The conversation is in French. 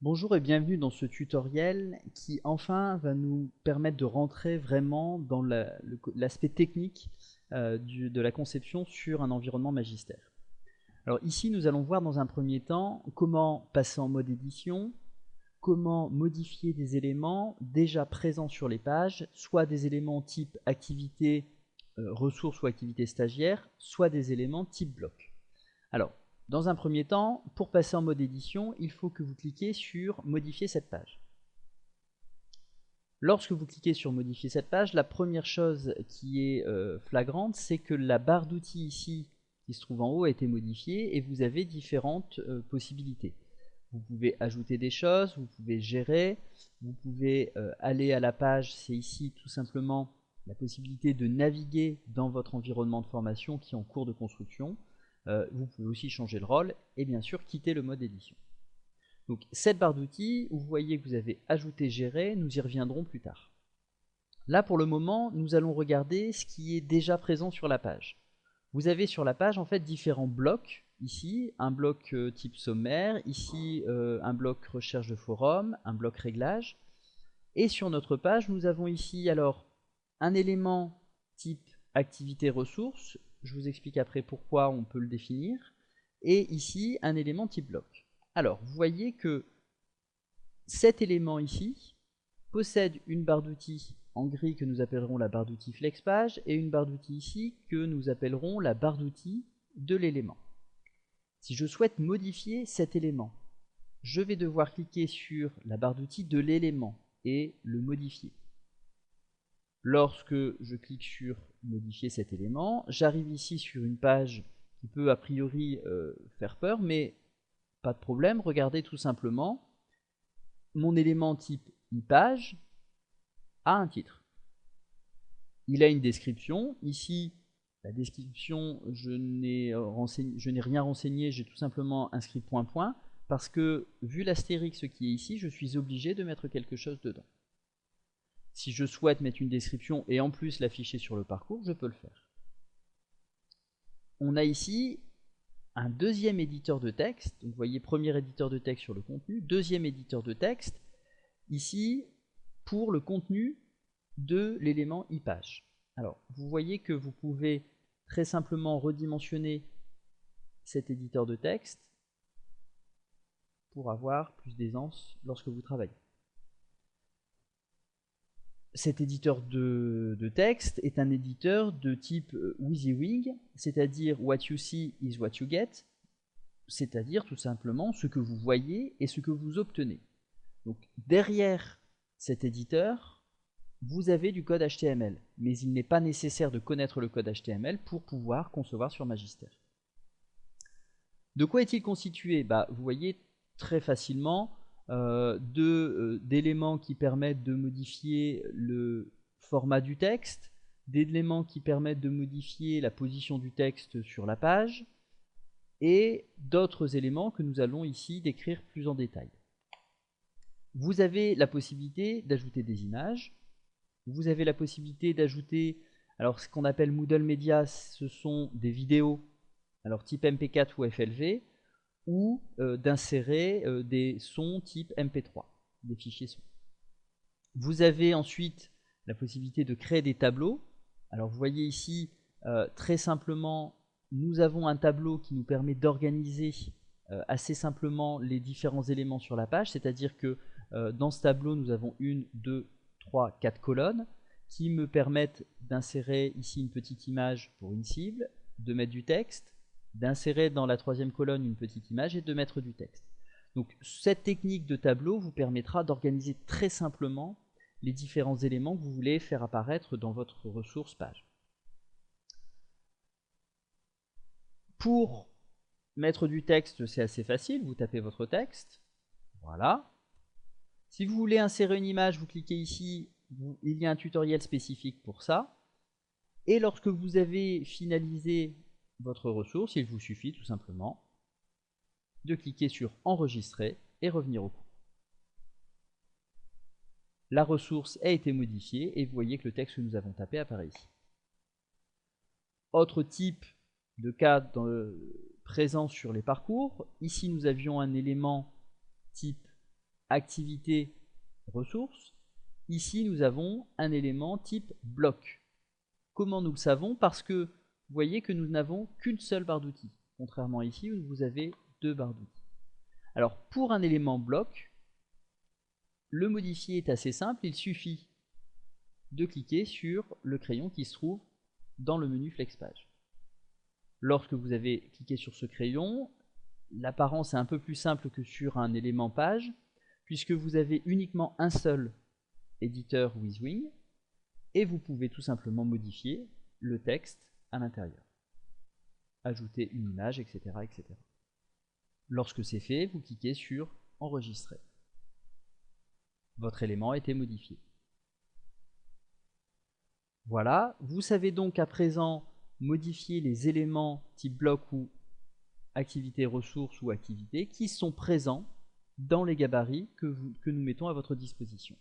Bonjour et bienvenue dans ce tutoriel qui enfin va nous permettre de rentrer vraiment dans l'aspect technique de la conception sur un environnement Magister. Alors ici nous allons voir dans un premier temps comment passer en mode édition, comment modifier des éléments déjà présents sur les pages, soit des éléments type activité ressources ou activité stagiaire, soit des éléments type bloc. Alors, dans un premier temps, pour passer en mode édition, il faut que vous cliquiez sur modifier cette page. Lorsque vous cliquez sur modifier cette page, la première chose qui est flagrante, c'est que la barre d'outils ici, qui se trouve en haut, a été modifiée et vous avez différentes possibilités. Vous pouvez ajouter des choses, vous pouvez gérer, vous pouvez aller à la page, c'est ici tout simplement la possibilité de naviguer dans votre environnement de formation qui est en cours de construction. Vous pouvez aussi changer le rôle et bien sûr quitter le mode édition. Donc cette barre d'outils, vous voyez que vous avez ajouté gérer, nous y reviendrons plus tard. Là pour le moment, nous allons regarder ce qui est déjà présent sur la page. Vous avez sur la page en fait différents blocs. Ici, un bloc type sommaire, ici un bloc recherche de forum, un bloc réglage. Et sur notre page, nous avons ici alors un élément type activité ressources. Je vous explique après pourquoi on peut le définir. Et ici, un élément type bloc. Alors, vous voyez que cet élément ici possède une barre d'outils en gris que nous appellerons la barre d'outils FlexPage et une barre d'outils ici que nous appellerons la barre d'outils de l'élément. Si je souhaite modifier cet élément, je vais devoir cliquer sur la barre d'outils de l'élément et le modifier. Lorsque je clique sur modifier cet élément, j'arrive ici sur une page qui peut a priori faire peur, mais pas de problème, regardez tout simplement, mon élément type e-page a un titre. Il a une description, ici la description, je n'ai rien renseigné, j'ai tout simplement inscrit point point, parce que vu l'astérix qui est ici, je suis obligé de mettre quelque chose dedans. Si je souhaite mettre une description et en plus l'afficher sur le parcours, je peux le faire. On a ici un deuxième éditeur de texte. Donc vous voyez, premier éditeur de texte sur le contenu, deuxième éditeur de texte, ici pour le contenu de l'élément e-page. Alors, vous voyez que vous pouvez très simplement redimensionner cet éditeur de texte pour avoir plus d'aisance lorsque vous travaillez. Cet éditeur de texte est un éditeur de type WYSIWYG, c'est-à-dire what you see is what you get, c'est-à-dire tout simplement ce que vous voyez et ce que vous obtenez. Donc derrière cet éditeur, vous avez du code HTML, mais il n'est pas nécessaire de connaître le code HTML pour pouvoir concevoir sur Magister. De quoi est-il constitué? Vous voyez très facilement d'éléments qui permettent de modifier le format du texte, d'éléments qui permettent de modifier la position du texte sur la page, et d'autres éléments que nous allons ici décrire plus en détail. Vous avez la possibilité d'ajouter des images, vous avez la possibilité d'ajouter, alors ce qu'on appelle Moodle Media, ce sont des vidéos, alors type MP4 ou FLV, ou d'insérer des sons type MP3, des fichiers sons. Vous avez ensuite la possibilité de créer des tableaux. Alors vous voyez ici, très simplement, nous avons un tableau qui nous permet d'organiser assez simplement les différents éléments sur la page, c'est-à-dire que dans ce tableau, nous avons 1, 2, 3, 4 colonnes qui me permettent d'insérer ici une petite image pour une cible, de mettre du texte, d'insérer dans la troisième colonne une petite image et de mettre du texte. Donc cette technique de tableau vous permettra d'organiser très simplement les différents éléments que vous voulez faire apparaître dans votre ressource page. Pour mettre du texte, c'est assez facile, vous tapez votre texte, voilà. Si vous voulez insérer une image, vous cliquez ici, il y a un tutoriel spécifique pour ça. Et lorsque vous avez finalisé votre ressource, il vous suffit tout simplement de cliquer sur enregistrer et revenir au cours. La ressource a été modifiée et vous voyez que le texte que nous avons tapé apparaît ici. Autre type de cas présent sur les parcours, ici nous avions un élément type activité ressource, ici nous avons un élément type bloc. Comment nous le savons? Parce que vous voyez que nous n'avons qu'une seule barre d'outils, contrairement ici où vous avez deux barres d'outils. Alors pour un élément bloc, le modifier est assez simple, il suffit de cliquer sur le crayon qui se trouve dans le menu FlexPage. Lorsque vous avez cliqué sur ce crayon, l'apparence est un peu plus simple que sur un élément page, puisque vous avez uniquement un seul éditeur WYSIWYG, et vous pouvez tout simplement modifier le texte à l'intérieur, ajouter une image, etc., etc. Lorsque c'est fait, vous cliquez sur Enregistrer. Votre élément a été modifié. Voilà, vous savez donc à présent modifier les éléments type bloc ou activité ressource ou activité qui sont présents dans les gabarits que nous mettons à votre disposition.